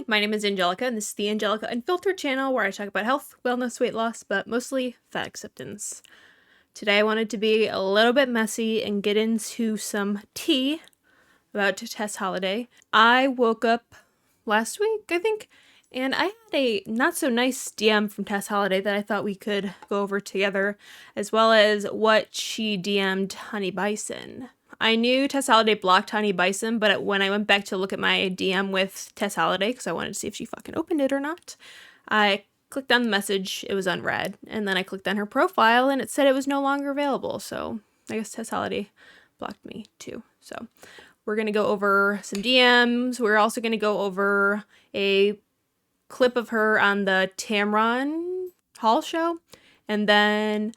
Hi, my name is Angelica, and this is the Angelica Unfiltered channel where I talk about health, wellness, weight loss, but mostly fat acceptance. Today I wanted to be a little bit messy and get into some tea about Tess Holiday. I woke up last week, I think, and I had a not so nice DM from Tess Holiday that I thought we could go over together, as well as what she DM'd Honey Bison. I knew Tess Holiday blocked Honey Bison, but when I went back to look at my DM with Tess Holiday, because I wanted to see if she fucking opened it or not, I clicked on the message, it was unread, and then I clicked on her profile, and it said it was no longer available, so I guess Tess Holiday blocked me too. So we're going to go over some DMs. We're also going to go over a clip of her on the Tamron Hall Show, and then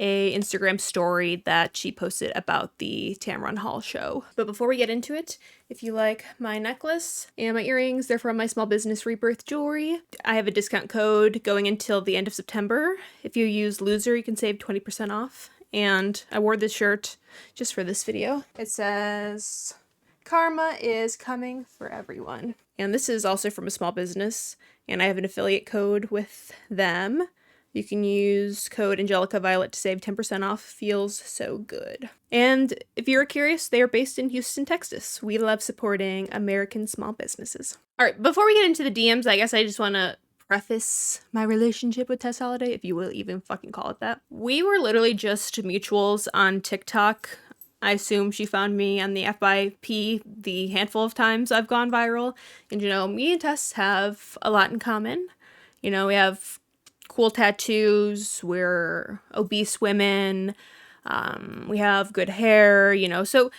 a Instagram story that she posted about the Tamron Hall Show. But before we get into it, if you like my necklace and my earrings, they're from my small business 𝓌𝒾𝓃𝓾𝓆. I have a discount code going until the end of September. If you use loser, you can save 20% off. And I wore this shirt just for this video. It says, "Karma is coming for everyone." And this is also from a small business, and I have an affiliate code with them. You can use code AngelicaViolet to save 10% off. Feels so good. And if you're curious, they are based in Houston, Texas. We love supporting American small businesses. All right, before we get into the DMs, I guess I just want to preface my relationship with Tess Holiday, if you will even fucking call it that. We were literally just mutuals on TikTok. I assume she found me on the FYP the handful of times I've gone viral. And, me and Tess have a lot in common. We have cool tattoos, we're obese women, we have good hair, so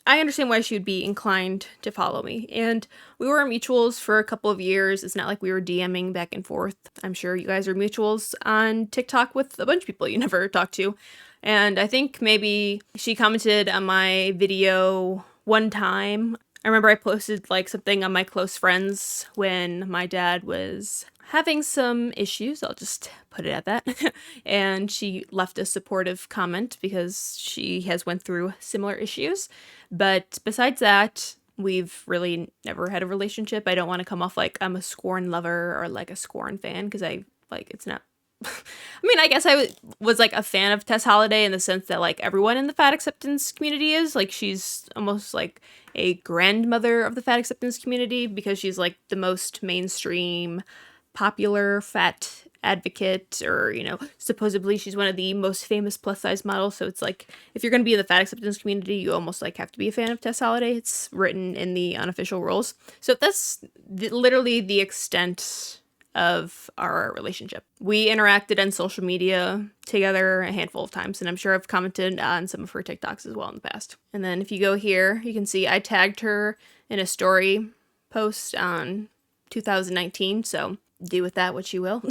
I understand why she would be inclined to follow me. And we were mutuals for a couple of years. It's not like we were DMing back and forth. I'm sure you guys are mutuals on TikTok with a bunch of people you never talk to. And I think maybe she commented on my video one time. I remember I posted like something on my close friends when my dad was having some issues, I'll just put it at that, and she left a supportive comment because she has went through similar issues. But besides that, we've really never had a relationship. I don't want to come off like I'm a Scorn lover or like a Scorn fan, because it's not. I guess I was like a fan of Tess Holiday in the sense that like everyone in the fat acceptance community is. Like she's almost like a grandmother of the fat acceptance community because she's like the most mainstream popular fat advocate, or supposedly she's one of the most famous plus size models. So it's like if you're going to be in the fat acceptance community, you almost like have to be a fan of Tess Holiday. It's written in the unofficial rules. So that's literally the extent of our relationship. We interacted on social media together a handful of times, and I'm sure I've commented on some of her TikToks as well in the past. And then if you go here, you can see I tagged her in a story post on 2019, so do with that what you will.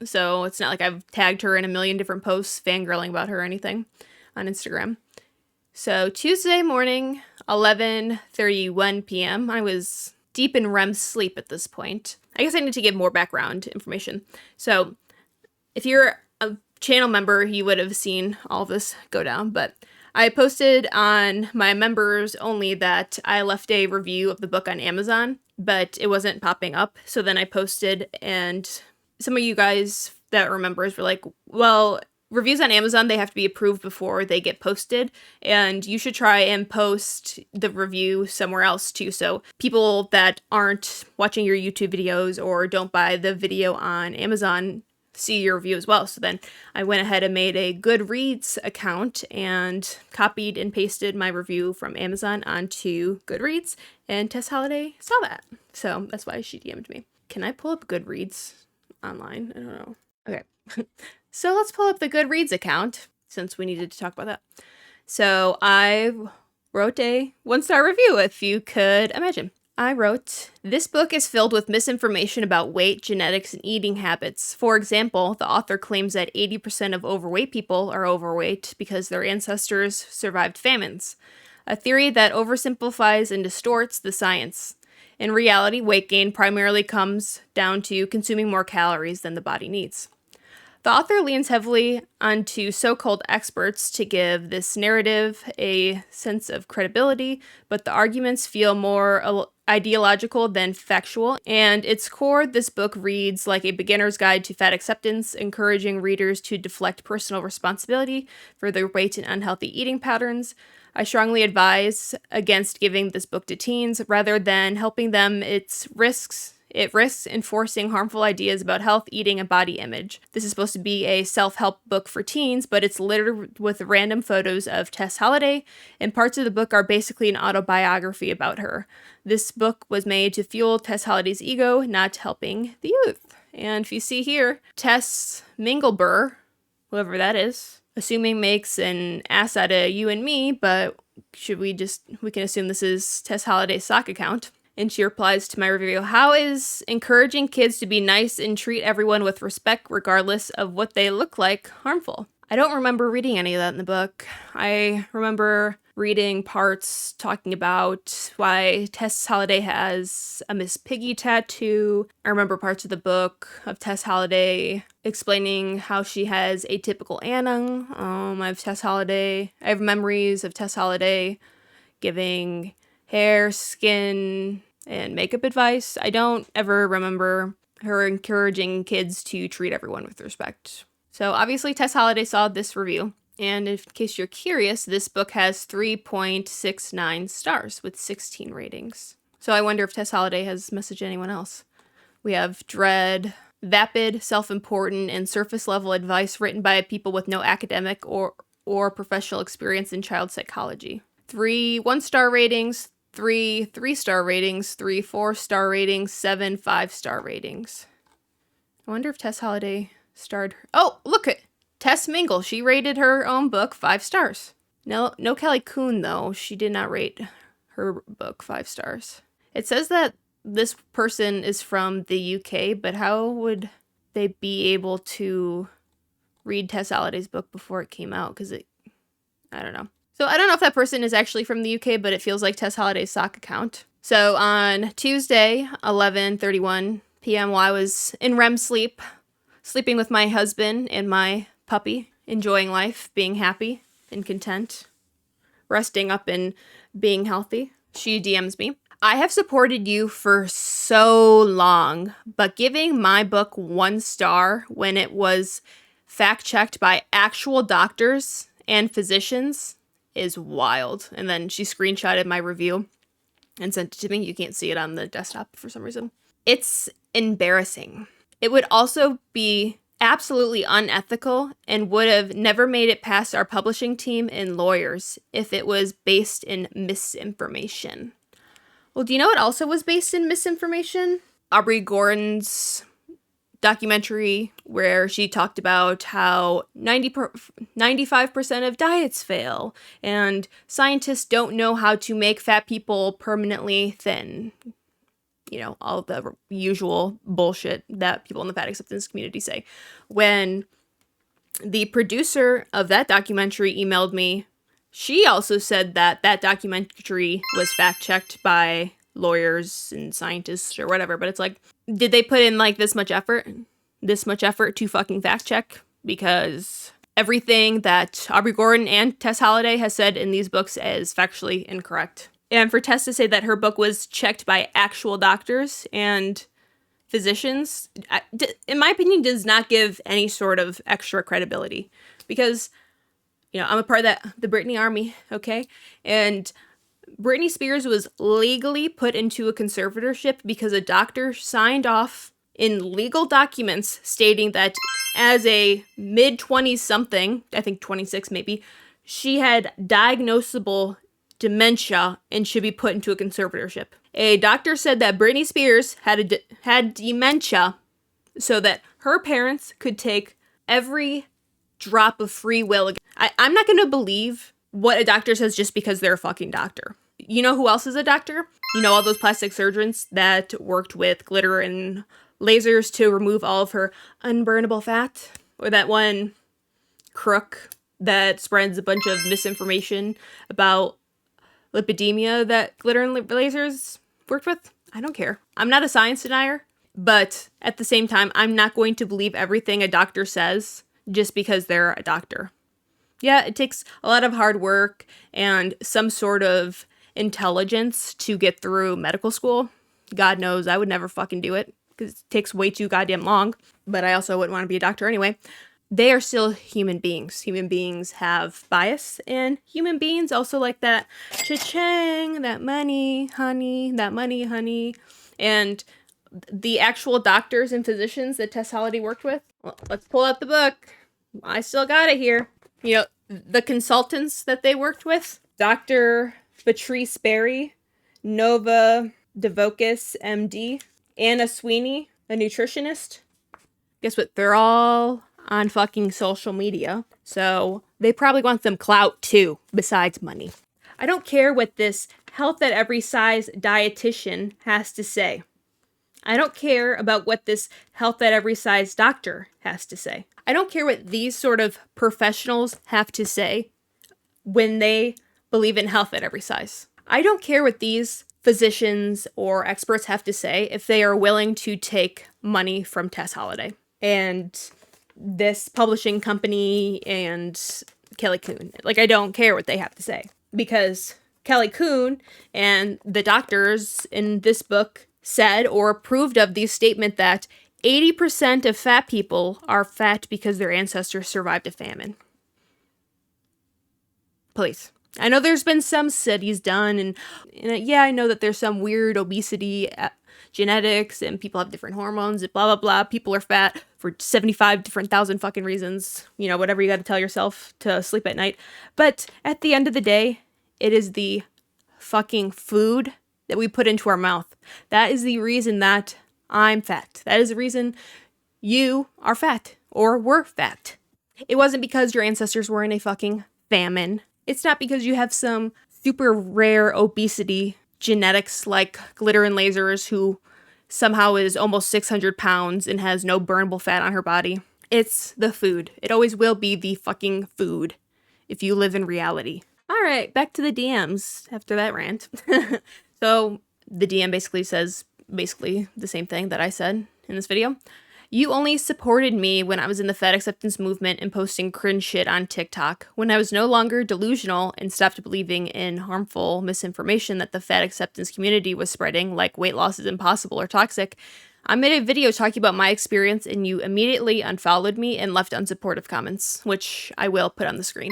So it's not like I've tagged her in a million different posts fangirling about her or anything on Instagram. So Tuesday morning, 11:31 p.m. I was deep in REM sleep at this point. I guess I need to give more background information. So if you're a channel member, you would have seen all of this go down, but I posted on my members only that I left a review of the book on Amazon, but it wasn't popping up. So then I posted, and some of you guys that were members were like, well, reviews on Amazon, they have to be approved before they get posted, and you should try and post the review somewhere else too. So people that aren't watching your YouTube videos or don't buy the video on Amazon see your review as well. So then I went ahead and made a Goodreads account and copied and pasted my review from Amazon onto Goodreads, and Tess Holiday saw that. So that's why she DM'd me. Can I pull up Goodreads online? I don't know. Okay. So let's pull up the Goodreads account since we needed to talk about that. So I wrote a 1-star review, if you could imagine. I wrote, "This book is filled with misinformation about weight, genetics, and eating habits. For example, the author claims that 80% of overweight people are overweight because their ancestors survived famines, a theory that oversimplifies and distorts the science. In reality, weight gain primarily comes down to consuming more calories than the body needs. The author leans heavily onto so-called experts to give this narrative a sense of credibility, but the arguments feel more ideological than factual, and its core, this book reads like a beginner's guide to fat acceptance, encouraging readers to deflect personal responsibility for their weight and unhealthy eating patterns. I strongly advise against giving this book to teens. Rather than helping them, it risks enforcing harmful ideas about health, eating, and body image. This is supposed to be a self-help book for teens, but it's littered with random photos of Tess Holiday, and parts of the book are basically an autobiography about her. This book was made to fuel Tess Holiday's ego, not helping the youth. And if you see here, 𝒻𝒻𝒾𝓃𝓾𝓿, whoever that is, assuming makes an ass out of you and me, but we can assume this is Tess Holiday's sock account. And she replies to my review, how is encouraging kids to be nice and treat everyone with respect regardless of what they look like harmful? I don't remember reading any of that in the book. I remember reading parts talking about why Tess Holiday has a Miss Piggy tattoo. I remember parts of the book of Tess Holiday explaining how she has atypical Anna. I have memories of Tess Holiday giving hair, skin, and makeup advice. I don't ever remember her encouraging kids to treat everyone with respect. So obviously Tess Holiday saw this review, and in case you're curious, this book has 3.69 stars with 16 ratings. So I wonder if Tess Holiday has messaged anyone else. We have dread, vapid, self-important, and surface-level advice written by people with no academic or professional experience in child psychology. 3 1-star ratings, 3 3-star ratings, 3 4-star ratings, 7 5-star ratings. I wonder if Tess Holiday starred her. Oh, look at Tess Mingle. She rated her own book 5 stars. No Kelly Coon, though. She did not rate her book 5 stars. It says that this person is from the UK, but how would they be able to read Tess Holiday's book before it came out? I don't know. So I don't know if that person is actually from the UK, but it feels like Tess Holiday's sock account. So on Tuesday, 11:31 p.m., while I was in REM sleep, sleeping with my husband and my puppy, enjoying life, being happy and content, resting up and being healthy, she DMs me. I have supported you for so long, but giving my book 1 star when it was fact-checked by actual doctors and physicians is wild. And then she screenshotted my review and sent it to me. You can't see it on the desktop for some reason. It's embarrassing. It would also be absolutely unethical and would have never made it past our publishing team and lawyers if it was based in misinformation. Well, do you know what also was based in misinformation? Aubrey Gordon's documentary where she talked about how 95% of diets fail and scientists don't know how to make fat people permanently thin. You know, all the usual bullshit that people in the fat acceptance community say. When the producer of that documentary emailed me, she also said that that documentary was fact-checked by lawyers and scientists or whatever, but it's like, did they put in like this much effort to fucking fact check? Because everything that Aubrey Gordon and Tess Holiday has said in these books is factually incorrect. And for Tess to say that her book was checked by actual doctors and physicians, in my opinion, does not give any sort of extra credibility. Because, you know, I'm a part of the Britney army, okay? And Britney Spears was legally put into a conservatorship because a doctor signed off in legal documents stating that as a mid-20s something, I think 26 maybe, she had diagnosable dementia and should be put into a conservatorship. A doctor said that Britney Spears had dementia so that her parents could take every drop of free will. I'm not going to believe what a doctor says just because they're a fucking doctor. You know who else is a doctor? You know, all those plastic surgeons that worked with glitter and lasers to remove all of her unburnable fat? Or that one crook that spreads a bunch of misinformation about lipidemia that glitter and lasers worked with? I don't care. I'm not a science denier, but at the same time, I'm not going to believe everything a doctor says just because they're a doctor. Yeah, it takes a lot of hard work and some sort of intelligence to get through medical school. God knows I would never fucking do it because it takes way too goddamn long. But I also wouldn't want to be a doctor anyway. They are still human beings. Human beings have bias, and human beings also like that cha-ching, that money, honey, that money, honey. And the actual doctors and physicians that Tess Holiday worked with, well, let's pull out the book. I still got it here. You know, the consultants that they worked with, Dr. 𝒶𝓉, Nova Devokis, MD, Anna Sweeney, a nutritionist. Guess what? They're all on fucking social media. So they probably want some clout too, besides money. I don't care what this health at every size dietitian has to say. I don't care about what this health at every size doctor has to say. I don't care what these sort of professionals have to say when they believe in health at every size. I don't care what these physicians or experts have to say if they are willing to take money from Tess Holiday and this publishing company and Kelly Kuhn. Like, I don't care what they have to say, because Kelly Kuhn and the doctors in this book said or approved of the statement that 80% of fat people are fat because their ancestors survived a famine. Please. I know there's been some studies done, and yeah, I know that there's some weird obesity genetics, and people have different hormones, and blah, blah, blah. People are fat for 75 different thousand fucking reasons. You know, whatever you got to tell yourself to sleep at night. But at the end of the day, it is the fucking food that we put into our mouth. That is the reason that I'm fat. That is the reason you are fat or were fat. It wasn't because your ancestors were in a fucking famine. It's not because you have some super rare obesity genetics like Glitter and Lasers, who somehow is almost 600 pounds and has no burnable fat on her body. It's the food. It always will be the fucking food if you live in reality. All right, back to the DMs after that rant. So the DM basically says the same thing that I said in this video. You only supported me when I was in the fat acceptance movement and posting cringe shit on TikTok. When I was no longer delusional and stopped believing in harmful misinformation that the fat acceptance community was spreading, like weight loss is impossible or toxic, I made a video talking about my experience, and you immediately unfollowed me and left unsupportive comments, which I will put on the screen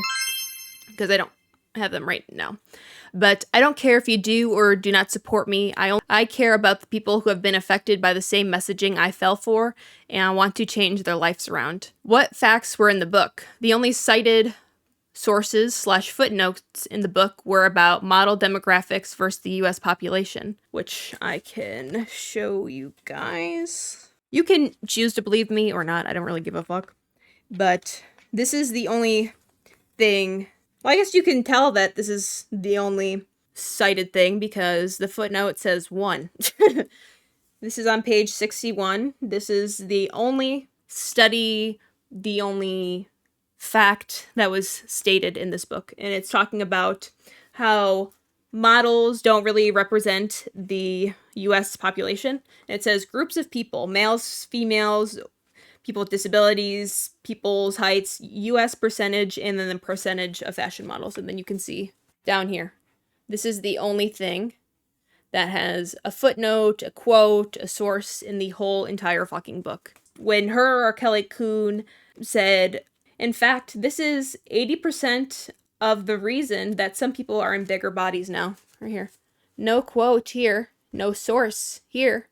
because I don't have them right now. But I don't care if you do or do not support me. I care about the people who have been affected by the same messaging I fell for, and I want to change their lives around. What facts were in the book? The only cited sources / footnotes in the book were about model demographics versus the US population, which I can show you guys. You can choose to believe me or not. I don't really give a fuck. But this is the only thing. Well, I guess you can tell that this is the only cited thing because the footnote says 1. This is on page 61. This is the only study, the only fact that was stated in this book. And it's talking about how models don't really represent the US population. And it says groups of people, males, females, people with disabilities, people's heights, US percentage, and then the percentage of fashion models. And then you can see down here. This is the only thing that has a footnote, a quote, a source in the whole entire fucking book. When her or Kelly Kuhn said, in fact, this is 80% of the reason that some people are in bigger bodies now. Right here. No quote here. No source here.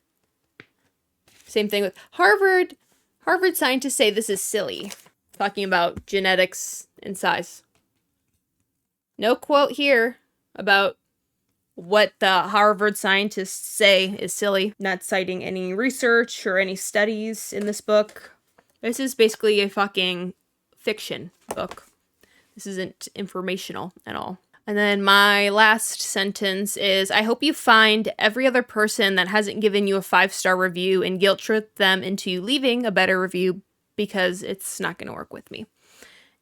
Same thing with Harvard. Harvard scientists say this is silly, talking about genetics and size. No quote here about what the Harvard scientists say is silly. Not citing any research or any studies in this book. This is basically a fucking fiction book. This isn't informational at all. And then my last sentence is, I hope you find every other person that hasn't given you a 5-star review and guilt trip them into leaving a better review, because it's not going to work with me.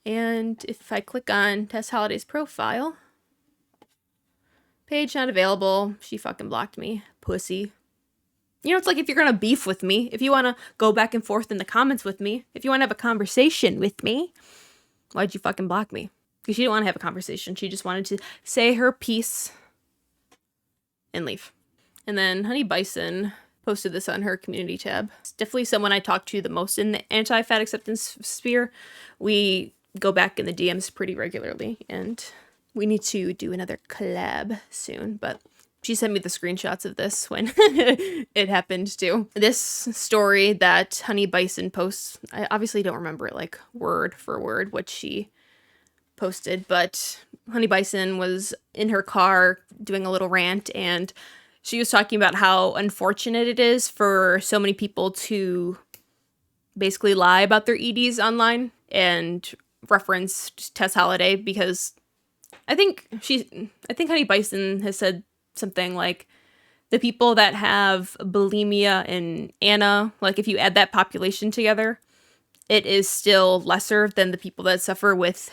And if I click on Tess Holiday's profile, page not available. She fucking blocked me. Pussy. You know, it's like if you're going to beef with me, if you want to go back and forth in the comments with me, if you want to have a conversation with me, why'd you fucking block me? Because she didn't want to have a conversation. She just wanted to say her piece and leave. And then Honey Bison posted this on her community tab. It's definitely someone I talk to the most in the anti-fat acceptance sphere. We go back in the DMs pretty regularly, and we need to do another collab soon, but she sent me the screenshots of this when it happened too. This story that Honey Bison posts, I obviously don't remember it like word for word what she posted, but Honey Bison was in her car doing a little rant, and she was talking about how unfortunate it is for so many people to basically lie about their EDs online, and referenced Tess Holiday because I think Honey Bison has said something like the people that have bulimia and ANA, like if you add that population together, it is still lesser than the people that suffer with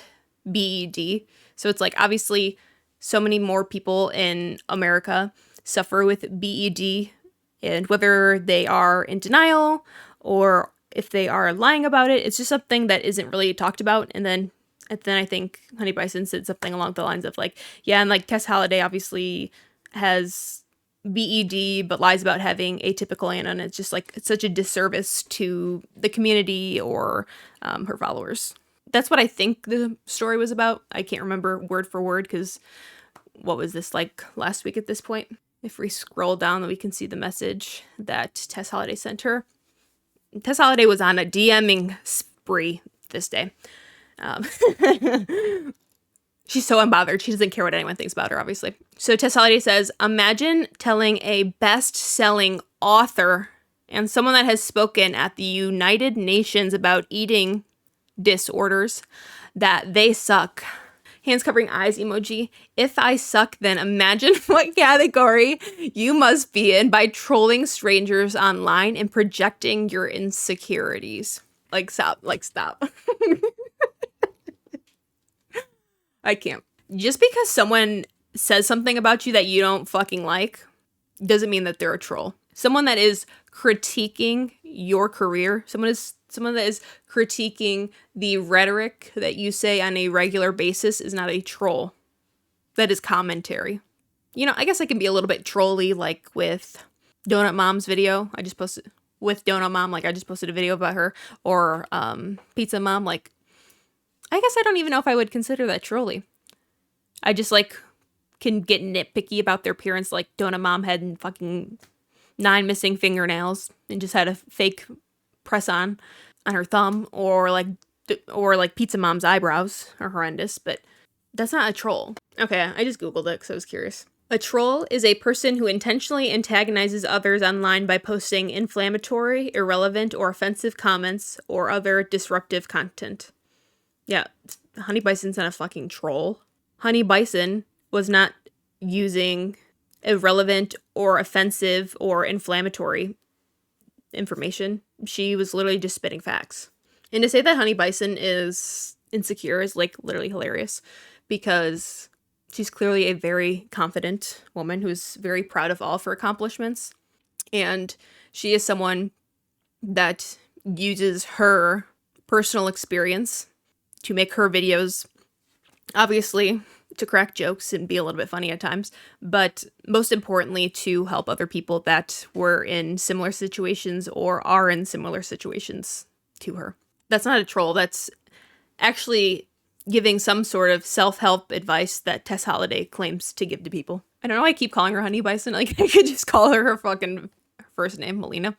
BED. So it's like obviously so many more people in America suffer with BED, and whether they are in denial or if they are lying about it, it's just something that isn't really talked about. And then I think Honey Bison said something along the lines of like, yeah, and like Tess Holiday obviously has BED but lies about having atypical ANA, and it's just like it's such a disservice to the community or her followers. That's what I think the story was about. I can't remember word for word because what was this, like last week at this point? If we scroll down, we can see the message that Tess Holiday sent her. Tess Holiday was on a DMing spree this day. She's so unbothered. She doesn't care what anyone thinks about her, obviously. So Tess Holiday says, imagine telling a best-selling author and someone that has spoken at the United Nations about eating disorders that they suck. Hands covering eyes emoji. If I suck, then imagine what category you must be in by trolling strangers online and projecting your insecurities. Like, stop. I can't. Just because someone says something about you that you don't fucking like doesn't mean that they're a troll. Someone that is critiquing your career, someone that is critiquing the rhetoric that you say on a regular basis is not a troll. That is commentary. You know, I guess I can be a little bit trolly, like with Donut Mom's video. I just posted with Donut Mom, like I just posted a video about her, or Pizza Mom. Like, I guess I don't even know if I would consider that trolly. I just like can get nitpicky about their appearance. Like Donut Mom had fucking 9 missing fingernails and just had a fake press on her thumb, or like Pizza Mom's eyebrows are horrendous, but that's not a troll. Okay, I just Googled it because I was curious. A troll is a person who intentionally antagonizes others online by posting inflammatory, irrelevant, or offensive comments or other disruptive content. Yeah, Honey Bison's not a fucking troll. Honey Bison was not using irrelevant or offensive or inflammatory information. She was literally just spitting facts. And to say that Honey Bison is insecure is like literally hilarious, because she's clearly a very confident woman who's very proud of all of her accomplishments. And she is someone that uses her personal experience to make her videos, obviously to crack jokes and be a little bit funny at times, but most importantly to help other people that were in similar situations or are in similar situations to her. That's not a troll. That's actually giving some sort of self-help advice that Tess Holiday claims to give to people. I don't know why I keep calling her Honey Bison. Like, I could just call her fucking first name, Melina.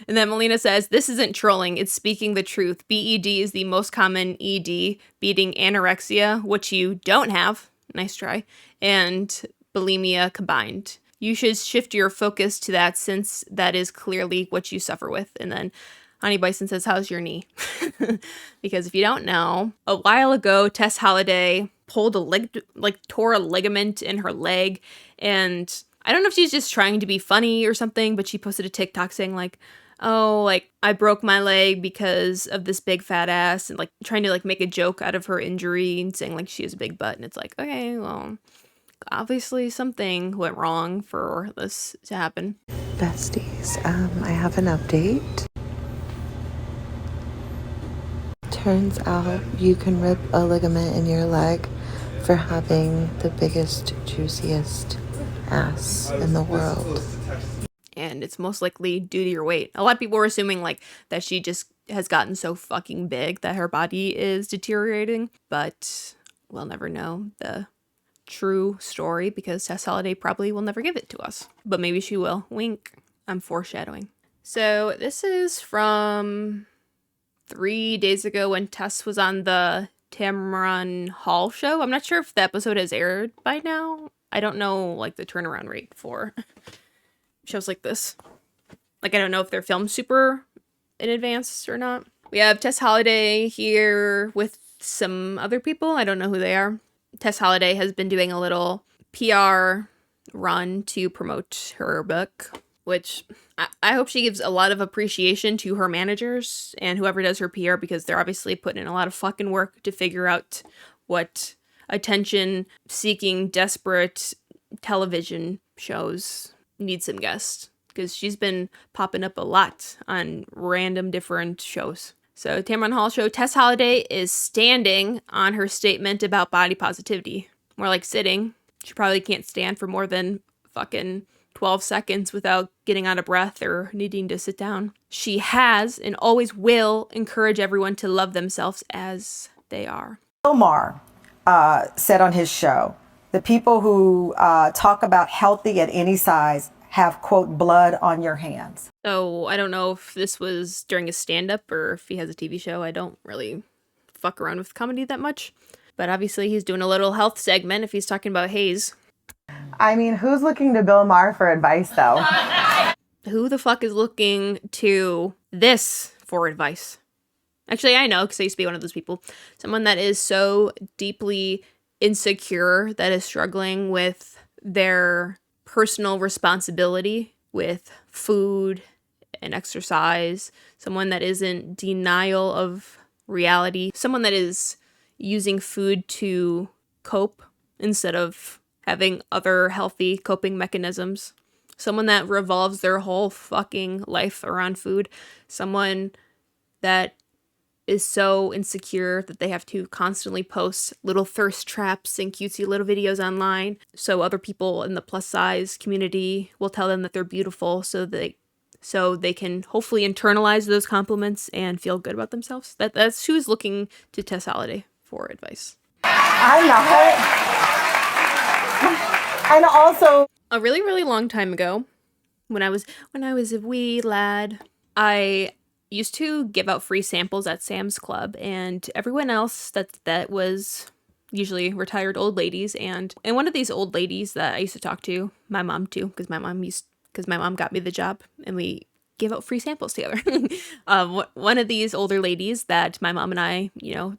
And then Melina says, this isn't trolling, it's speaking the truth. BED is the most common ED, beating anorexia, which you don't have, nice try, and bulimia combined. You should shift your focus to that, since that is clearly what you suffer with. And then Honey Bison says, how's your knee? Because if you don't know, a while ago, Tess Holiday tore a ligament in her leg, and I don't know if she's just trying to be funny or something, but she posted a TikTok saying like, oh, like I broke my leg because of this big fat ass, and like trying to like make a joke out of her injury and saying like she has a big butt. And it's like, okay, well, obviously something went wrong for this to happen. Besties, I have an update. Turns out you can rip a ligament in your leg for having the biggest, juiciest ass in the world. And it's most likely due to your weight. A lot of people were assuming like that she just has gotten so fucking big that her body is deteriorating, but we'll never know the true story because Tess Holiday probably will never give it to us. But maybe she will. Wink. I'm foreshadowing. So this is from 3 days ago when Tess was on the Tamron Hall Show. I'm not sure if the episode has aired by now. I don't know like the turnaround rate for shows like this. Like I don't know if they're filmed super in advance or not. We have Tess Holiday here with some other people. I don't know who they are. Tess Holiday has been doing a little PR run to promote her book, which I hope she gives a lot of appreciation to her managers and whoever does her PR because they're obviously putting in a lot of fucking work to figure out what attention-seeking, desperate television shows need some guests because she's been popping up a lot on random different shows. So Tamron Hall Show, Tess Holiday is standing on her statement about body positivity. More like sitting. She probably can't stand for more than fucking 12 seconds without getting out of breath or needing to sit down. She has and always will encourage everyone to love themselves as they are. Bill Maher said on his show, the people who talk about healthy at any size have, quote, blood on your hands. So I don't know if this was during a stand-up or if he has a TV show. I don't really fuck around with comedy that much. But obviously he's doing a little health segment if he's talking about haze. I mean, who's looking to Bill Maher for advice, though? Who the fuck is looking to this for advice? Actually, I know, because I used to be one of those people. Someone that is so deeply insecure that is struggling with their personal responsibility with food and exercise. Someone that isn't denial of reality. Someone that is using food to cope instead of having other healthy coping mechanisms. Someone that revolves their whole fucking life around food. Someone that is so insecure that they have to constantly post little thirst traps and cutesy little videos online so other people in the plus size community will tell them that they're beautiful so they can hopefully internalize those compliments and feel good about themselves. That's who's looking to Tess Holiday for advice. I'm not. And also, A really, really long time ago, when I was a wee lad, I used to give out free samples at Sam's Club, and everyone else that was usually retired old ladies, and one of these old ladies that I used to talk to, my mom too, because my mom got me the job, and we gave out free samples together. One of these older ladies that my mom and I,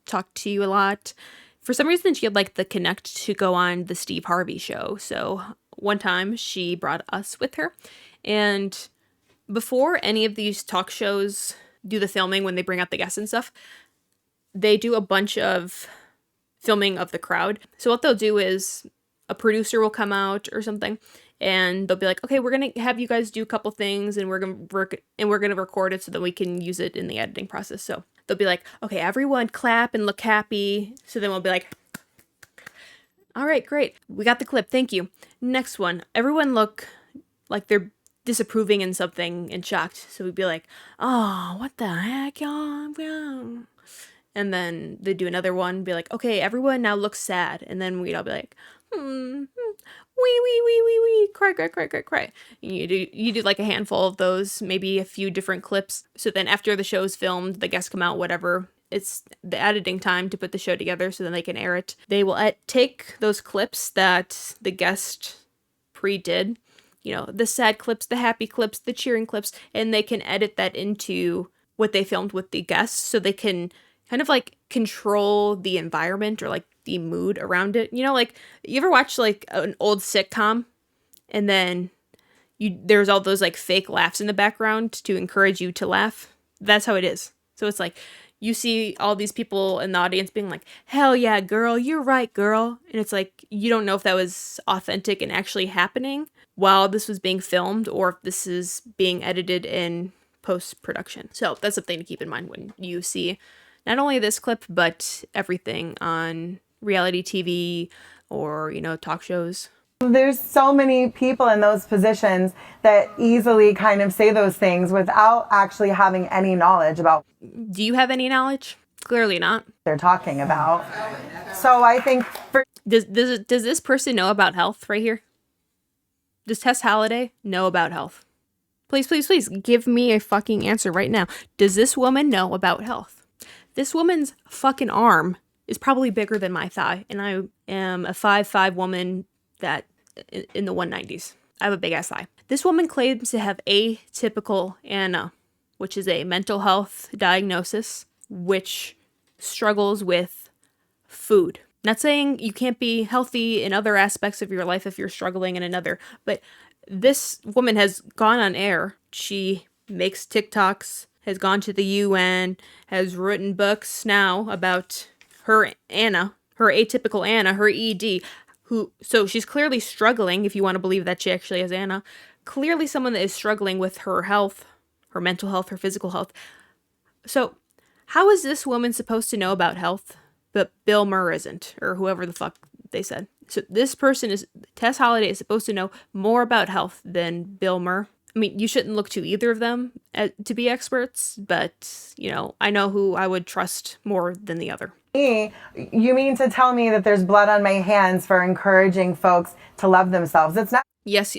talked to a lot. For some reason, she had like the connect to go on the Steve Harvey show. So one time she brought us with her, and before any of these talk shows do the filming when they bring out the guests and stuff, they do a bunch of filming of the crowd. So what they'll do is a producer will come out or something, and they'll be like, okay, we're going to have you guys do a couple things, and we're going to record it so that we can use it in the editing process. So they'll be like, okay, everyone clap and look happy. So then we'll be like, all right, great. We got the clip. Thank you. Next one. Everyone look like they're disapproving in something and shocked. So we'd be like, oh, what the heck, y'all? And then they'd do another one, be like, okay, everyone now look sad. And then we'd all be like, wee, cry. And you do like a handful of those, maybe a few different clips. So then after the show's filmed, the guests come out, whatever, it's the editing time to put the show together so then they can air it. They will take those clips that the guest pre-did, the sad clips, the happy clips, the cheering clips, and they can edit that into what they filmed with the guests so they can kind of like control the environment or like the mood around it. Like you ever watch like an old sitcom and then there's all those like fake laughs in the background to encourage you to laugh? That's how it is. So it's like you see all these people in the audience being like, hell yeah, girl, you're right, girl. And it's like, you don't know if that was authentic and actually happening while this was being filmed or if this is being edited in post-production. So that's something to keep in mind when you see not only this clip, but everything on reality TV or, talk shows. There's so many people in those positions that easily kind of say those things without actually having any knowledge about Do you have any knowledge? Clearly not. what they're talking about. So I think for Does this person know about health right here? Does Tess Holiday know about health? Please, please, please give me a fucking answer right now. Does this woman know about health? This woman's fucking arm is probably bigger than my thigh, and I am a 5'5" woman that in the 190s. I have a big ass thigh. This woman claims to have atypical ANA, which is a mental health diagnosis, which struggles with food. Not saying you can't be healthy in other aspects of your life if you're struggling in another, but this woman has gone on air. She makes TikToks, has gone to the UN, has written books now about her ANA, her atypical ANA, her ED, so she's clearly struggling, if you want to believe that she actually has ANA. Clearly someone that is struggling with her health, her mental health, her physical health. So how is this woman supposed to know about health, but Bill Maher isn't, or whoever the fuck they said? So this person Tess Holiday is supposed to know more about health than Bill Maher. I mean, you shouldn't look to either of them to be experts, but, you know, I know who I would trust more than the other. me, you mean to tell me that there's blood on my hands for encouraging folks to love themselves? It's not. Yes,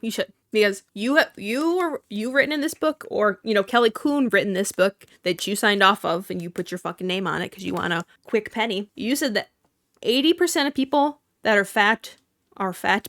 you should. Because you written in this book, or, you know, Kelly Kuhn written this book that you signed off of, and you put your fucking name on it because you want a quick penny. You said that 80% of people that are fat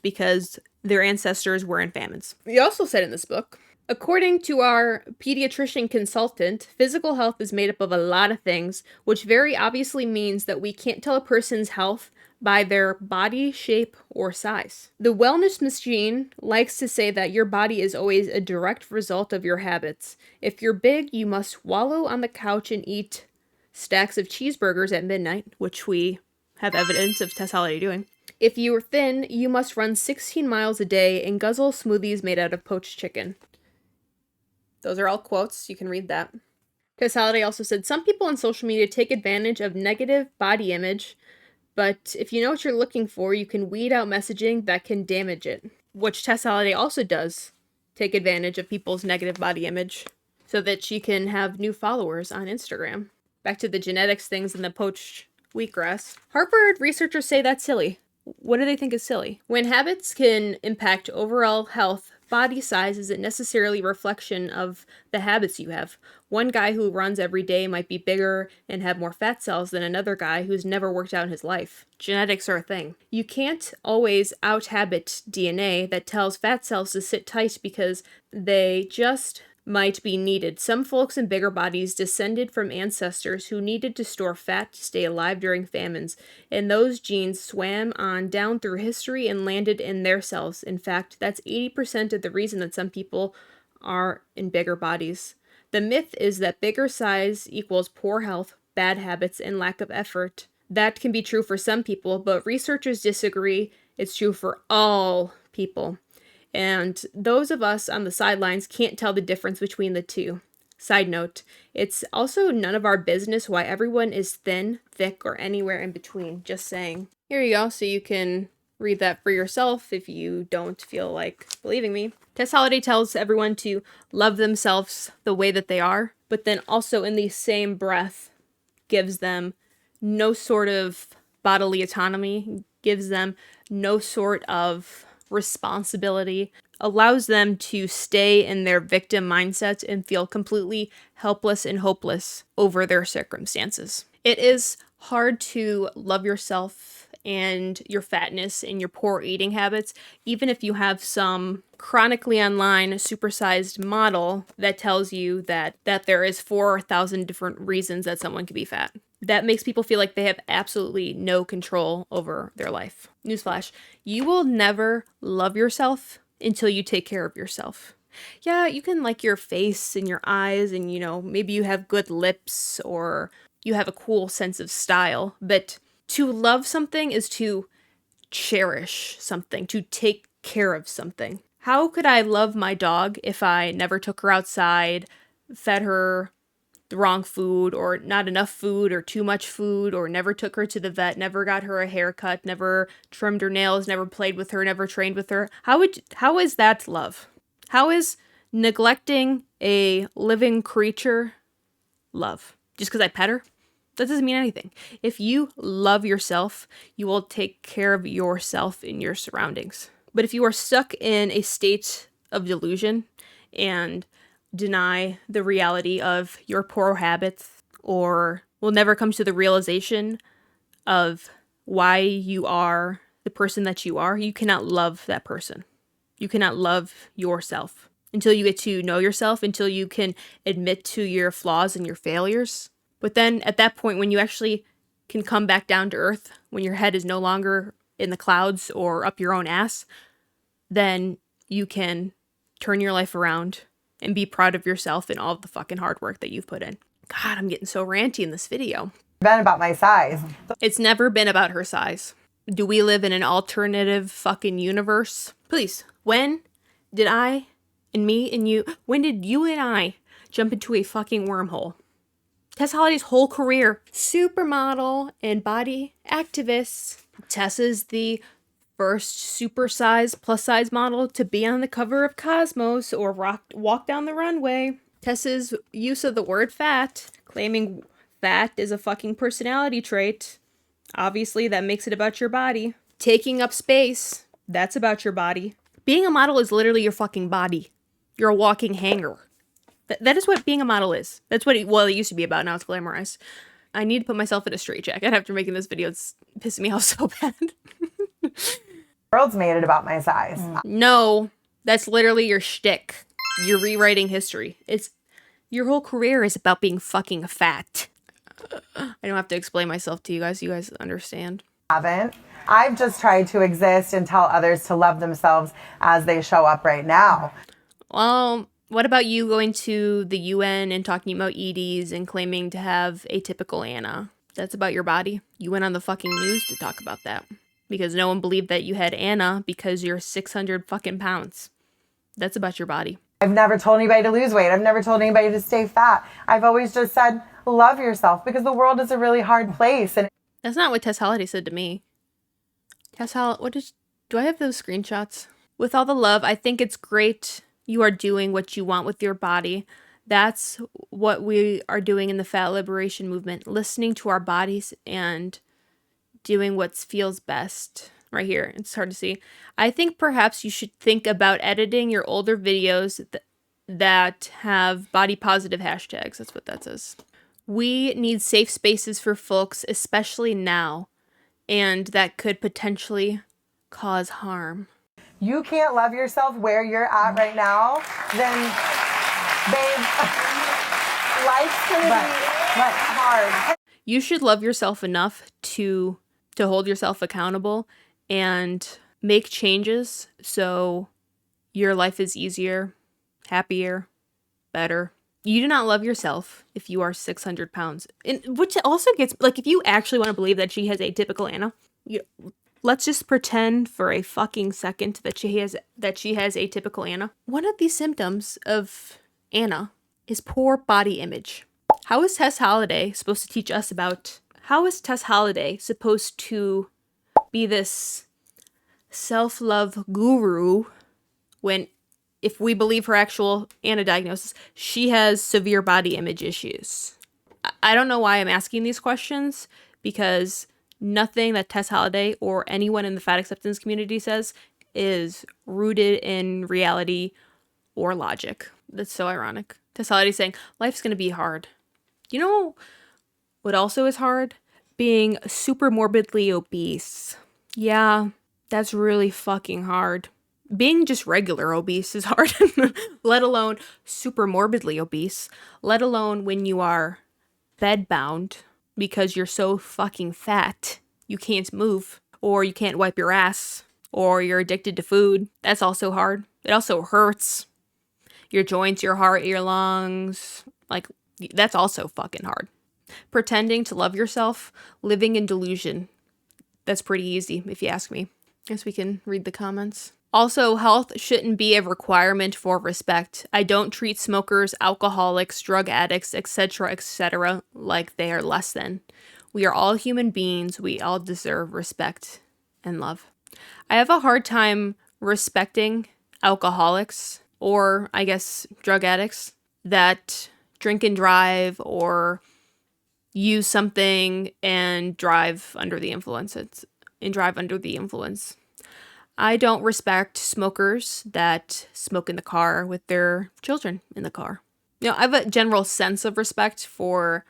because their ancestors were in famines. You also said in this book, according to our pediatrician consultant, physical health is made up of a lot of things, which very obviously means that we can't tell a person's health by their body shape or size. The wellness machine likes to say that your body is always a direct result of your habits. If you're big, you must wallow on the couch and eat stacks of cheeseburgers at midnight, which we have evidence of Tess Holiday doing. If you are thin, you must run 16 miles a day and guzzle smoothies made out of poached chicken. Those are all quotes. You can read that. Tess Holiday also said, some people on social media take advantage of negative body image, but if you know what you're looking for, you can weed out messaging that can damage it. Which Tess Holiday also does take advantage of people's negative body image so that she can have new followers on Instagram. Back to the genetics things and the poached wheatgrass. Harvard researchers say that's silly. What do they think is silly? When habits can impact overall health, body size isn't necessarily a reflection of the habits you have. One guy who runs every day might be bigger and have more fat cells than another guy who's never worked out in his life. Genetics are a thing. You can't always out-habit DNA that tells fat cells to sit tight because they just might be needed. Some folks in bigger bodies descended from ancestors who needed to store fat to stay alive during famines, and those genes swam on down through history and landed in their cells. In fact, that's 80% of the reason that some people are in bigger bodies. The myth is that bigger size equals poor health, bad habits, and lack of effort. That can be true for some people, but researchers disagree. It's true for all people. And those of us on the sidelines can't tell the difference between the two. Side note, it's also none of our business why everyone is thin, thick, or anywhere in between. Just saying. Here you go, so you can read that for yourself if you don't feel like believing me. Tess Holiday tells everyone to love themselves the way that they are, but then also in the same breath gives them no sort of bodily autonomy, gives them no sort of responsibility, allows them to stay in their victim mindset and feel completely helpless and hopeless over their circumstances. It is hard to love yourself and your fatness and your poor eating habits, even if you have some chronically online supersized model that tells you that there is 4,000 different reasons that someone could be fat. That makes people feel like they have absolutely no control over their life. Newsflash, you will never love yourself until you take care of yourself. Yeah, you can like your face and your eyes and, you know, maybe you have good lips or you have a cool sense of style, but to love something is to cherish something, to take care of something. How could I love my dog if I never took her outside, fed her, the wrong food or not enough food or too much food or never took her to the vet, never got her a haircut, never trimmed her nails, never played with her, never trained with her. How is that love? How is neglecting a living creature love? Just because I pet her? That doesn't mean anything. If you love yourself, you will take care of yourself in your surroundings. But if you are stuck in a state of delusion and deny the reality of your poor habits, or will never come to the realization of why you are the person that you are, you cannot love that person. You cannot love yourself until you get to know yourself, until you can admit to your flaws and your failures. But then at that point, when you actually can come back down to earth, when your head is no longer in the clouds or up your own ass, then you can turn your life around and be proud of yourself and all of the fucking hard work that you've put in. God, I'm getting so ranty in this video. Been about my size. It's never been about her size. Do we live in an alternative fucking universe? Please, when did I and me and you, when did you and I jump into a fucking wormhole? Tess Holiday's whole career, supermodel and body activist. Tess is the first super-size, plus-size model to be on the cover of Cosmos or walk down the runway. Tess's use of the word fat, claiming fat is a fucking personality trait. Obviously, that makes it about your body. Taking up space, that's about your body. Being a model is literally your fucking body. You're a walking hanger. That is what being a model is. That's what it used to be about. Now it's glamorized. I need to put myself in a straitjacket after making this video. It's pissing me off so bad. The world's made it about my size. No, that's literally your shtick. You're rewriting history. Your whole career is about being fucking fat. I don't have to explain myself to you guys. You guys understand. I've just tried to exist and tell others to love themselves as they show up right now. Well, what about you going to the UN and talking about EDs and claiming to have atypical Anna? That's about your body. You went on the fucking news to talk about that. Because no one believed that you had Anna because you're 600 fucking pounds. That's about your body. I've never told anybody to lose weight. I've never told anybody to stay fat. I've always just said, love yourself, because the world is a really hard place. And that's not what Tess Holiday said to me. Tess Holiday, do I have those screenshots? With all the love, I think it's great you are doing what you want with your body. That's what we are doing in the fat liberation movement. Listening to our bodies and doing what feels best. Right here, it's hard to see. I think perhaps you should think about editing your older videos that have body positive hashtags. That's what that says. We need safe spaces for folks, especially now, and that could potentially cause harm. You can't love yourself where you're at right now, then, babe, life's gonna be hard. You should love yourself enough to hold yourself accountable and make changes so your life is easier, happier, better. You do not love yourself if you are 600 pounds. And which also gets, like, if you actually want to believe that she has atypical Anna, let's just pretend for a fucking second that she has atypical Anna. One of these symptoms of Anna is poor body image. How is Tess Holiday supposed to teach us about, how is Tess Holiday supposed to be this self-love guru when, if we believe her actual Anna diagnosis, she has severe body image issues? I don't know why I'm asking these questions, because nothing that Tess Holiday or anyone in the fat acceptance community says is rooted in reality or logic. That's so ironic. Tess Holiday saying, life's gonna be hard. You know what also is hard? Being super morbidly obese. Yeah, that's really fucking hard. Being just regular obese is hard, let alone super morbidly obese, let alone when you are bedbound because you're so fucking fat you can't move, or you can't wipe your ass, or you're addicted to food. That's also hard. It also hurts. Your joints, your heart, your lungs, like, that's also fucking hard. Pretending to love yourself, living in delusion. That's pretty easy, if you ask me. Guess we can read the comments. Also, health shouldn't be a requirement for respect. I don't treat smokers, alcoholics, drug addicts, etc., like they are less than. We are all human beings. We all deserve respect and love. I have a hard time respecting alcoholics, or I guess drug addicts, that drink and drive or use something and drive under the influence. I don't respect smokers that smoke in the car with their children in the car. I have a general sense of respect for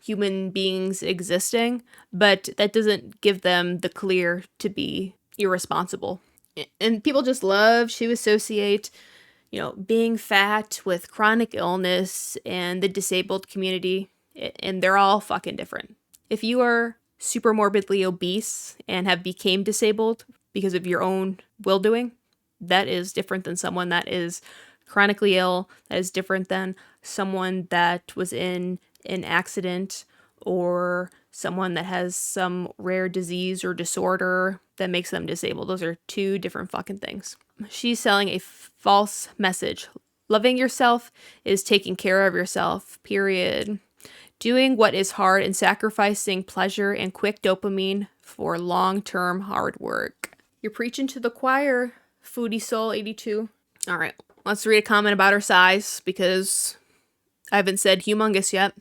human beings existing, but that doesn't give them the clear to be irresponsible. And people just love to associate, being fat with chronic illness and the disabled community, and they're all fucking different. If you are super morbidly obese and have became disabled because of your own will doing, that is different than someone that is chronically ill. That is different than someone that was in an accident or someone that has some rare disease or disorder that makes them disabled. Those are two different fucking things. She's selling a false message. Loving yourself is taking care of yourself, period. Doing what is hard and sacrificing pleasure and quick dopamine for long-term hard work. You're preaching to the choir, Foodie Soul 82. All right, let's read a comment about her size because I haven't said humongous yet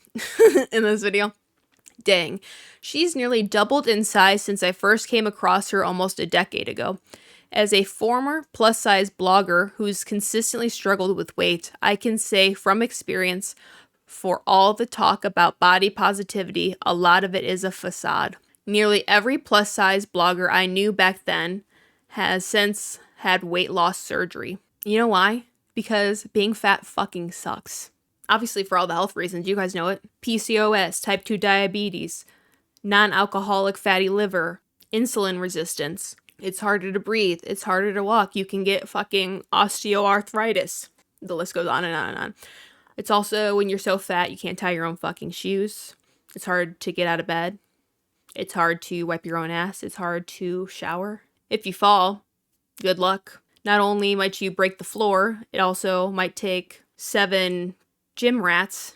in this video. Dang, she's nearly doubled in size since I first came across her almost a decade ago. As a former plus-size blogger who's consistently struggled with weight, I can say from experience, for all the talk about body positivity, a lot of it is a facade. Nearly every plus-size blogger I knew back then has since had weight loss surgery. You know why? Because being fat fucking sucks. Obviously for all the health reasons, you guys know it. PCOS, type 2 diabetes, non-alcoholic fatty liver, insulin resistance. It's harder to breathe. It's harder to walk. You can get fucking osteoarthritis. The list goes on and on and on. It's also when you're so fat you can't tie your own fucking shoes. It's hard to get out of bed. It's hard to wipe your own ass. It's hard to shower. If you fall, good luck. Not only might you break the floor, it also might take 7 gym rats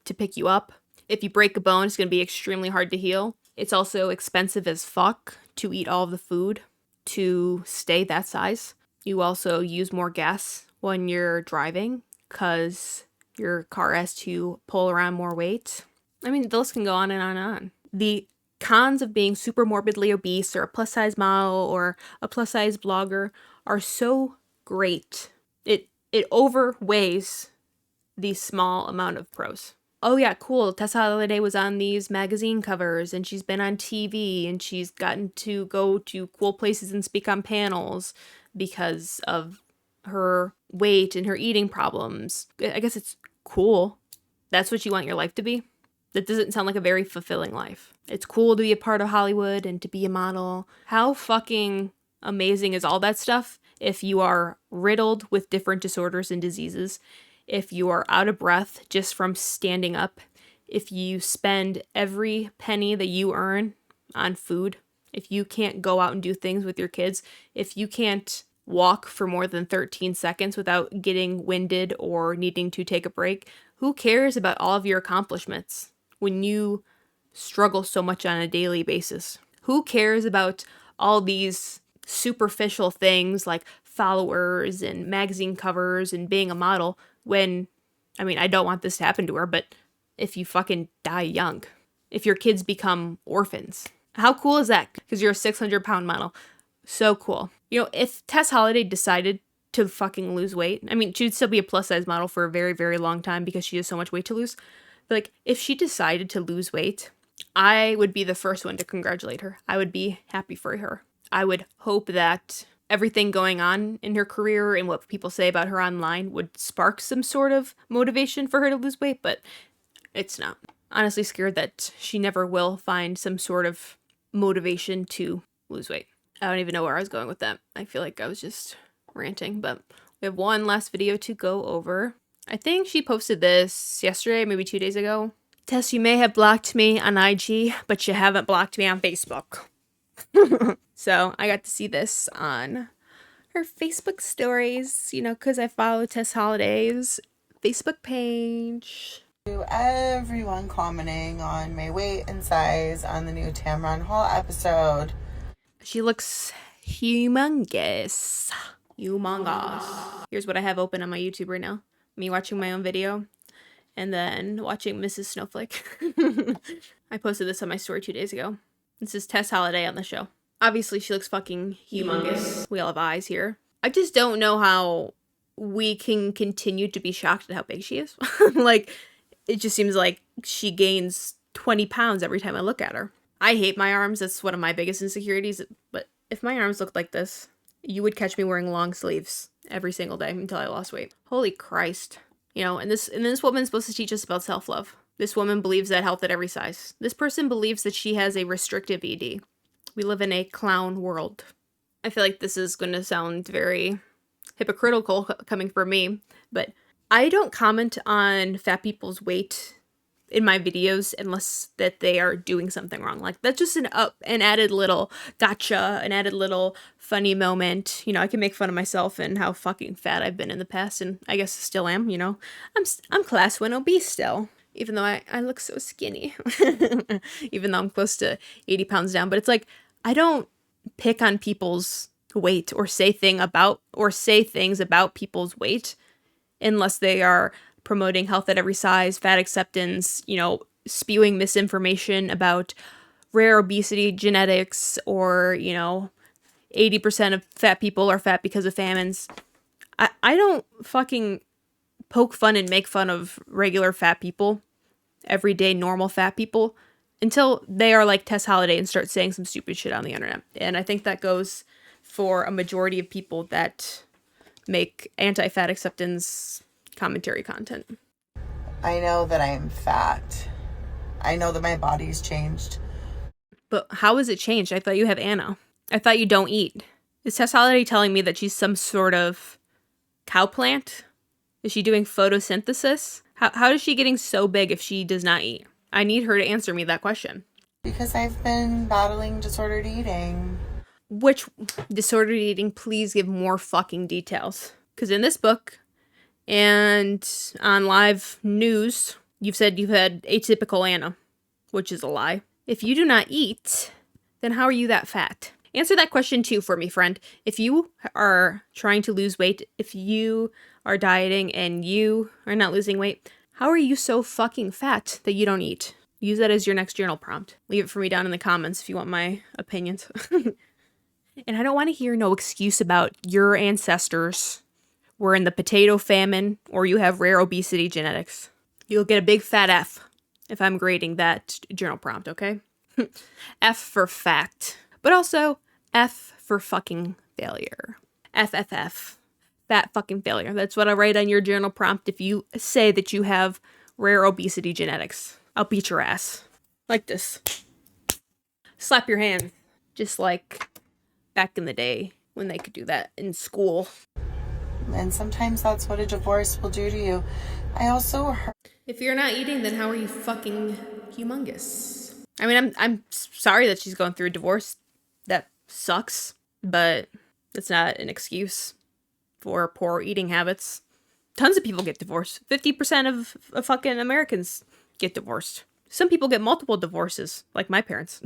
to pick you up. If you break a bone, it's going to be extremely hard to heal. It's also expensive as fuck to eat all of the food to stay that size. You also use more gas when you're driving because your car has to pull around more weight. I mean, the list can go on and on and on. The cons of being super morbidly obese or a plus-size model or a plus-size blogger are so great. It overweighs the small amount of pros. Oh yeah, cool. Tess Holiday was on these magazine covers and she's been on TV and she's gotten to go to cool places and speak on panels because of her weight and her eating problems. I guess it's cool. That's what you want your life to be. That doesn't sound like a very fulfilling life. It's cool to be a part of Hollywood and to be a model. How fucking amazing is all that stuff if you are riddled with different disorders and diseases, if you are out of breath just from standing up, if you spend every penny that you earn on food, if you can't go out and do things with your kids, if you can't walk for more than 13 seconds without getting winded or needing to take a break, who cares about all of your accomplishments when you struggle so much on a daily basis? Who cares about all these superficial things like followers and magazine covers and being a model when, I mean, I don't want this to happen to her, but if you fucking die young, if your kids become orphans, how cool is that? Because you're a 600-pound model. So cool. If Tess Holiday decided to fucking lose weight, I mean, she'd still be a plus-size model for a very, very long time because she has so much weight to lose. But, like, if she decided to lose weight, I would be the first one to congratulate her. I would be happy for her. I would hope that everything going on in her career and what people say about her online would spark some sort of motivation for her to lose weight, but it's not. Honestly scared that she never will find some sort of motivation to lose weight. I don't even know where I was going with that. I feel like I was just ranting, but we have one last video to go over. I think she posted this yesterday, maybe 2 days ago. Tess, you may have blocked me on IG, but you haven't blocked me on Facebook. So I got to see this on her Facebook stories, you know, because I follow Tess Holiday's Facebook page. To everyone commenting on my weight and size on the new Tamron Hall episode. She looks humongous. Humongous. Here's what I have open on my YouTube right now. Me watching my own video and then watching Mrs. Snowflake. I posted this on my story 2 days ago. This is Tess Holiday on the show. Obviously, she looks fucking humongous. We all have eyes here. I just don't know how we can continue to be shocked at how big she is. Like, it just seems like she gains 20 pounds every time I look at her. I hate my arms. That's one of my biggest insecurities. But if my arms looked like this, you would catch me wearing long sleeves every single day until I lost weight. Holy Christ. You know, and this woman's supposed to teach us about self-love. This woman believes that health at every size. This person believes that she has a restrictive ED. We live in a clown world. I feel like this is going to sound very hypocritical coming from me, but I don't comment on fat people's weight in my videos unless that they are doing something wrong. Like, that's just an added little gotcha, an added little funny moment. You know, I can make fun of myself and how fucking fat I've been in the past, and I guess I still am, you know. I'm class 1 obese still, even though I look so skinny. Even though I'm close to 80 pounds down. But it's like, I don't pick on people's weight or say things about people's weight unless they are promoting health at every size, fat acceptance, you know, spewing misinformation about rare obesity genetics, or, you know, 80% of fat people are fat because of famines. I don't fucking poke fun and make fun of regular fat people, everyday normal fat people, until they are like Tess Holiday and start saying some stupid shit on the internet. And I think that goes for a majority of people that make anti-fat acceptance commentary content. I know that I am fat. I know that my body's changed. But how has it changed? I thought you have Anna. I thought you don't eat. Is Tess Holiday telling me that she's some sort of cow plant? Is she doing photosynthesis? How is she getting so big if she does not eat? I need her to answer me that question. Because I've been battling disordered eating. Which disordered eating? Please give more fucking details. Because in this book and on live news, you've said you've had atypical Anna, which is a lie. If you do not eat, then how are you that fat? Answer that question too for me, friend. If you are trying to lose weight, if you are dieting and you are not losing weight, how are you so fucking fat that you don't eat? Use that as your next journal prompt. Leave it for me down in the comments if you want my opinions. And I don't want to hear no excuse about your ancestors were in the potato famine or you have rare obesity genetics. You'll get a big fat F if I'm grading that journal prompt, okay? F for fact. But also F for fucking failure. FFF. Fat fucking failure. That's what I write on your journal prompt if you say that you have rare obesity genetics. I'll beat your ass. Like this. Slap your hand. Just like back in the day when they could do that in school. And sometimes that's what a divorce will do to you. I also heard... If you're not eating, then how are you fucking humongous? I mean, I'm sorry that she's going through a divorce. That sucks. But it's not an excuse for poor eating habits. Tons of people get divorced. 50% of fucking Americans get divorced. Some people get multiple divorces, like my parents.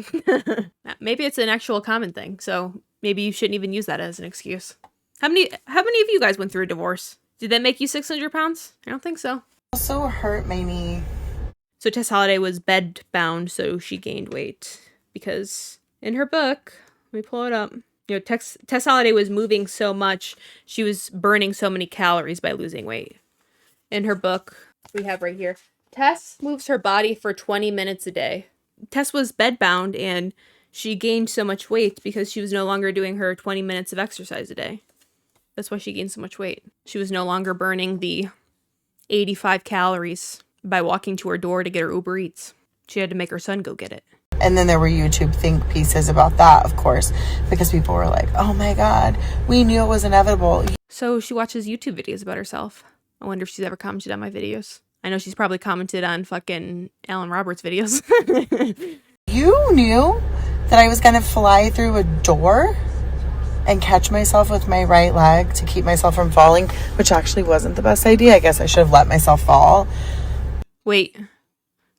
Maybe it's an actual common thing, so maybe you shouldn't even use that as an excuse. How many of you guys went through a divorce? Did that make you 600 pounds? I don't think so. Also hurt my knee. So Tess Holiday was bed bound, so she gained weight. Because in her book, let me pull it up. You know, Tess Holiday was moving so much, she was burning so many calories by losing weight. In her book, we have right here, Tess moves her body for 20 minutes a day. Tess was bedbound and she gained so much weight because she was no longer doing her 20 minutes of exercise a day. That's why she gained so much weight. She was no longer burning the 85 calories by walking to her door to get her Uber Eats. She had to make her son go get it. And then there were YouTube think pieces about that, of course, because people were like, oh my God, we knew it was inevitable. So she watches YouTube videos about herself. I wonder if she's ever commented on my videos. I know she's probably commented on fucking Alan Roberts' videos. You knew that I was going to fly through a door and catch myself with my right leg to keep myself from falling, which actually wasn't the best idea. I guess I should have let myself fall. Wait,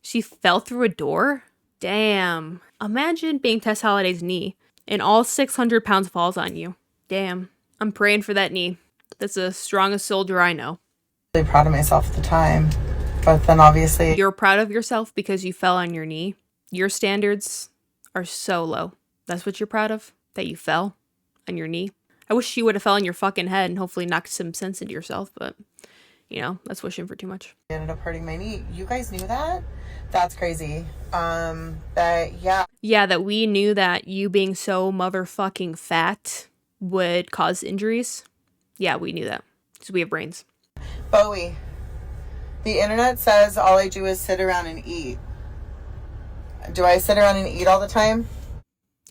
she fell through a door? Damn. Imagine being Tess Holiday's knee and all 600 pounds falls on you. Damn. I'm praying for that knee. That's the strongest soldier I know. Really proud of myself at the time, but then obviously You're proud of yourself because you fell on your knee. Your standards are so low. That's what you're proud of? That you fell on your knee? I wish you would have fell on your fucking head and hopefully knocked some sense into yourself, but, you know, that's wishing for too much. I ended up hurting my knee. You guys knew that? That's crazy. But yeah. Yeah, that we knew that you being so motherfucking fat would cause injuries. Yeah, we knew that. Because we have brains. Bowie, the internet says all I do is sit around and eat. Do I sit around and eat all the time?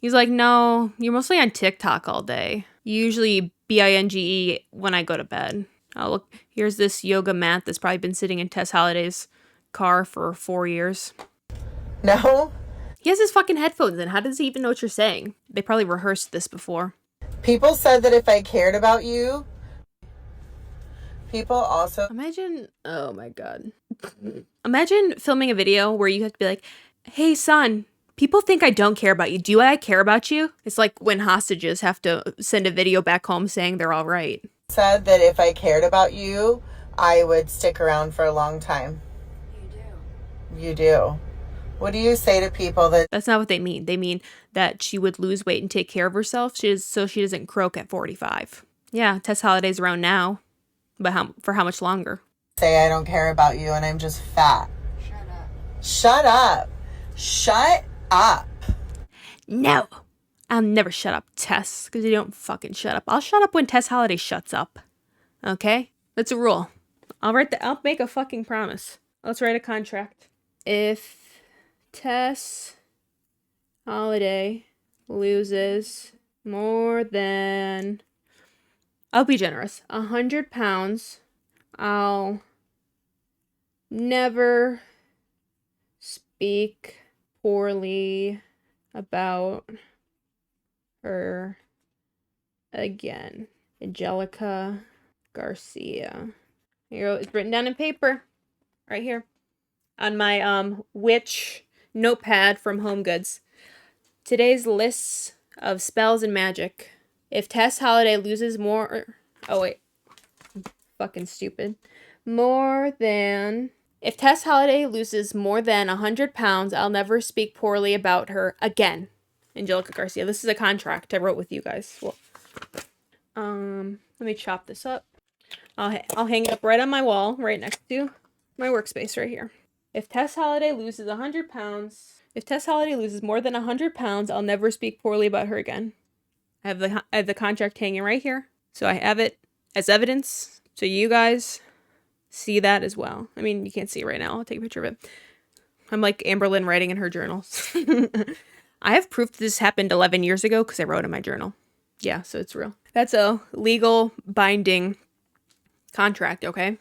He's like, no, you're mostly on TikTok all day. You usually binge when I go to bed. Oh, look, here's this yoga mat that's probably been sitting in Tess Holiday's car for 4 years. No? He has his fucking headphones in. How does he even know what you're saying? They probably rehearsed this before. People said that if I cared about you, people also... Imagine, oh my God. Imagine filming a video where you have to be like, hey son, people think I don't care about you. Do I care about you? It's like when hostages have to send a video back home saying they're all right. Said that if I cared about you, I would stick around for a long time. You do. What do you say to people that... That's not what they mean. They mean that she would lose weight and take care of herself so she doesn't croak at 45. Yeah, Tess Holiday's around now. But for how much longer? Say I don't care about you and I'm just fat. Shut up. Shut up. No. I'll never shut up, Tess, because you don't fucking shut up. I'll shut up when Tess Holiday shuts up. Okay? That's a rule. I'll make a fucking promise. Let's write a contract. If Tess Holiday loses more than, I'll be generous, 100 pounds, I'll never speak poorly about her again. 𝒹𝒾𝓃𝓾. Here, it's written down in paper. Right here. On my witch notepad from Home Goods. Today's lists of spells and magic. If Tess Holiday loses more... Oh, wait. Fucking stupid. If Tess Holiday loses more than 100 pounds, I'll never speak poorly about her again. 𝒹𝒾𝓃𝓾. This is a contract I wrote with you guys. Well, let me chop this up. I'll hang it up right on my wall, right next to my workspace right here. If Tess Holiday loses 100 pounds... If Tess Holiday loses more than 100 pounds, I'll never speak poorly about her again. I have the contract hanging right here. So I have it as evidence. So you guys see that as well. I mean, you can't see it right now. I'll take a picture of it. I'm like Amberlynn writing in her journals. I have proof that this happened 11 years ago because I wrote in my journal. Yeah, so it's real. That's a legal binding contract, okay?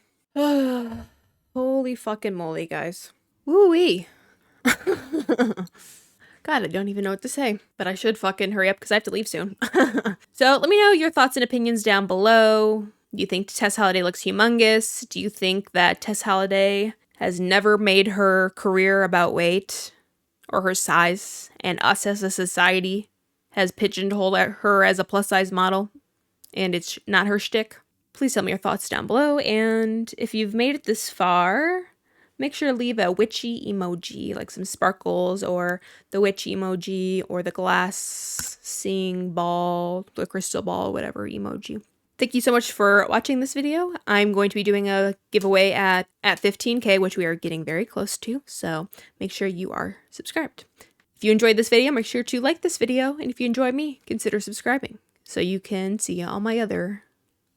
Holy fucking moly, guys. Woo-wee. God, I don't even know what to say, but I should fucking hurry up because I have to leave soon. So let me know your thoughts and opinions down below. Do you think Tess Holiday looks humongous? Do you think that Tess Holiday has never made her career about weight or her size, and us as a society has pigeonholed her as a plus-size model, and it's not her shtick? Please tell me your thoughts down below, and if you've made it this far, make sure to leave a witchy emoji, like some sparkles, or the witch emoji, or the glass seeing ball, the crystal ball, whatever emoji. Thank you so much for watching this video. I'm going to be doing a giveaway at 15K, which we are getting very close to, so make sure you are subscribed. If you enjoyed this video, make sure to like this video, and if you enjoy me, consider subscribing so you can see all my other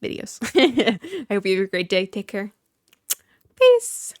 videos. I hope you have a great day. Take care. Peace.